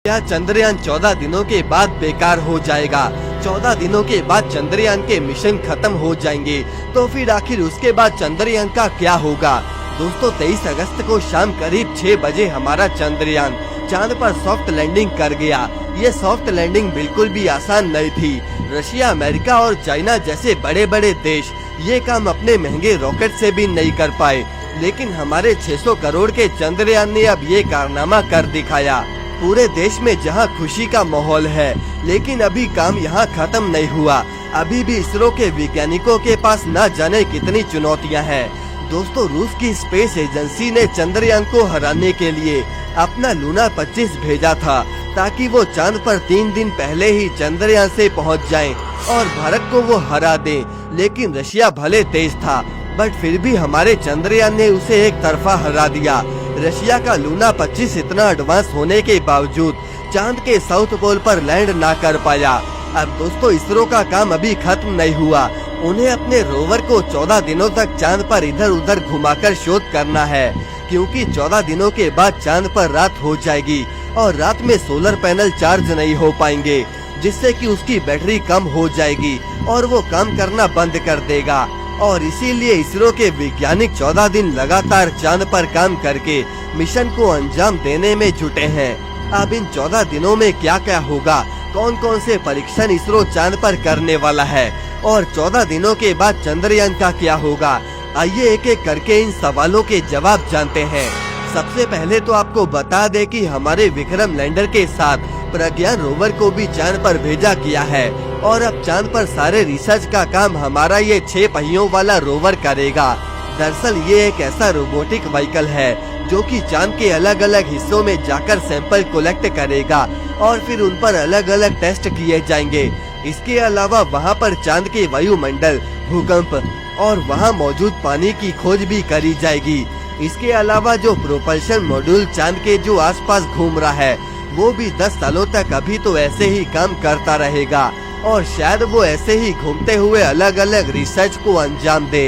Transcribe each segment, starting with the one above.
यह चंद्रयान 14 दिनों के बाद बेकार हो जाएगा। 14 दिनों के बाद चंद्रयान के मिशन खत्म हो जाएंगे। तो फिर आखिर उसके बाद चंद्रयान का क्या होगा? दोस्तों 23 अगस्त को शाम करीब 6 बजे हमारा चंद्रयान चांद पर सॉफ्ट लैंडिंग कर गया। ये सॉफ्ट लैंडिंग बिल्कुल भी आसान नहीं थी। रशिया, अमेरिका और चाइना जैसे बड़े बड़े देश ये काम अपने महंगे रॉकेट से भी नहीं कर पाए, लेकिन हमारे 600 करोड़ के चंद्रयान ने अब ये कारनामा कर दिखाया। पूरे देश में जहां खुशी का माहौल है, लेकिन अभी काम यहां खत्म नहीं हुआ। अभी भी इसरो के वैज्ञानिकों के पास न जाने कितनी चुनौतियां हैं। दोस्तों रूस की स्पेस एजेंसी ने चंद्रयान को हराने के लिए अपना लूना 25 भेजा था, ताकि वो चांद पर 3 दिन पहले ही चंद्रयान से पहुंच जाएं और भारत को वो हरा दे। लेकिन रशिया भले तेज था, बट फिर भी हमारे चंद्रयान ने उसे एक तरफा हरा दिया। रशिया का लूना 25 इतना एडवांस होने के बावजूद चांद के साउथ पोल पर लैंड ना कर पाया। अब दोस्तों इसरो का काम अभी खत्म नहीं हुआ। उन्हें अपने रोवर को 14 दिनों तक चांद पर इधर उधर घुमाकर शोध करना है, क्योंकि 14 दिनों के बाद चांद पर रात हो जाएगी और रात में सोलर पैनल चार्ज नहीं हो पाएंगे, जिससे कि उसकी बैटरी कम हो जाएगी और वो काम करना बंद कर देगा। और इसीलिए इसरो के वैज्ञानिक 14 दिन लगातार चांद पर काम करके मिशन को अंजाम देने में जुटे हैं। अब इन 14 दिनों में क्या क्या होगा, कौन कौन से परीक्षण इसरो चांद पर करने वाला है और 14 दिनों के बाद चंद्रयान का क्या होगा, आइए एक एक करके इन सवालों के जवाब जानते हैं। सबसे पहले तो आपको बता दें कि हमारे विक्रम लैंडर के साथ प्रज्ञान रोवर को भी चांद पर भेजा गया है और अब चांद पर सारे रिसर्च का काम हमारा ये 6 पहियों वाला रोवर करेगा। दरअसल ये एक ऐसा रोबोटिक व्हीकल है जो कि चांद के अलग अलग हिस्सों में जाकर सैंपल कलेक्ट करेगा और फिर उन पर अलग अलग टेस्ट किए जाएंगे। इसके अलावा वहाँ पर चांद के वायुमंडल, भूकंप और वहाँ मौजूद पानी की खोज भी करी जाएगी। इसके अलावा जो प्रोपल्शन मॉड्यूल चांद के जो आसपास घूम रहा है, वो भी 10 सालों तक अभी तो ऐसे ही काम करता रहेगा और शायद वो ऐसे ही घूमते हुए अलग अलग रिसर्च को अंजाम दे।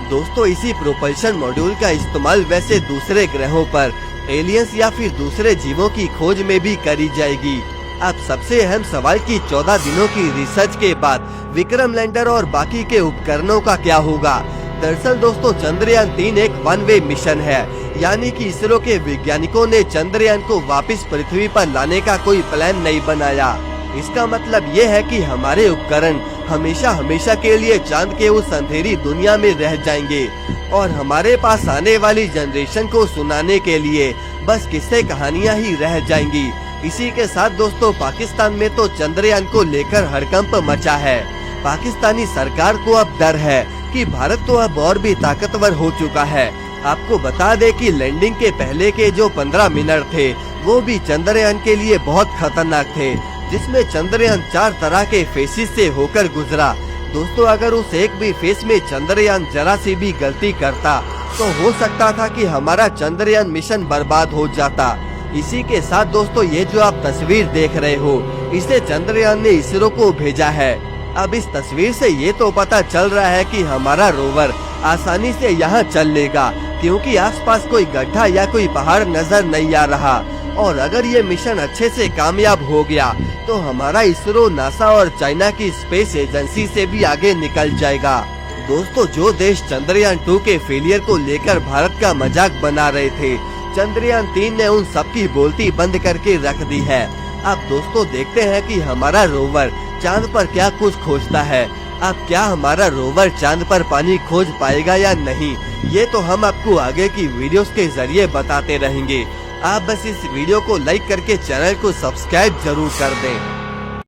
दोस्तों इसी प्रोपल्शन मॉड्यूल का इस्तेमाल वैसे दूसरे ग्रहों पर एलियंस या फिर दूसरे जीवों की खोज में भी करी जाएगी। अब सबसे अहम सवाल कि 14 दिनों की रिसर्च के बाद विक्रम लैंडर और बाकी के उपकरणों का क्या होगा। दरअसल दोस्तों चंद्रयान 3 एक वन वे मिशन है, यानी कि इसरो के वैज्ञानिकों ने चंद्रयान को वापस पृथ्वी पर लाने का कोई प्लान नहीं बनाया। इसका मतलब ये है कि हमारे उपकरण हमेशा हमेशा के लिए चांद के उस अंधेरी दुनिया में रह जाएंगे और हमारे पास आने वाली जनरेशन को सुनाने के लिए बस किस्से कहानियाँ ही रह जाएंगी। इसी के साथ दोस्तों पाकिस्तान में तो चंद्रयान को लेकर हड़कंप मचा है। पाकिस्तानी सरकार को अब डर है कि भारत तो अब और भी ताकतवर हो चुका है। आपको बता दें कि लैंडिंग के पहले के जो 15 मिनट थे वो भी चंद्रयान के लिए बहुत खतरनाक थे, जिसमें चंद्रयान 4 तरह के फेसेस से होकर गुजरा। दोस्तों अगर उस एक भी फेस में चंद्रयान जरा सी भी गलती करता तो हो सकता था कि हमारा चंद्रयान मिशन बर्बाद हो जाता। इसी के साथ दोस्तों ये जो आप तस्वीर देख रहे हो, इसे चंद्रयान ने इसरो को भेजा है। अब इस तस्वीर से ये तो पता चल रहा है कि हमारा रोवर आसानी से यहाँ चल लेगा, क्योंकि आसपास कोई गड्ढा या कोई पहाड़ नजर नहीं आ रहा। और अगर ये मिशन अच्छे से कामयाब हो गया तो हमारा इसरो, नासा और चाइना की स्पेस एजेंसी से भी आगे निकल जाएगा। दोस्तों जो देश चंद्रयान 2 के फेलियर को लेकर भारत का मजाक बना रहे थे, चंद्रयान 3 ने उन सबकी बोलती बंद करके रख दी है। अब दोस्तों देखते हैं कि हमारा रोवर चांद पर क्या कुछ खोजता है। अब क्या हमारा रोवर चांद पर पानी खोज पाएगा या नहीं, ये तो हम आपको आगे की वीडियोस के जरिए बताते रहेंगे। आप बस इस वीडियो को लाइक करके चैनल को सब्सक्राइब जरूर कर दें।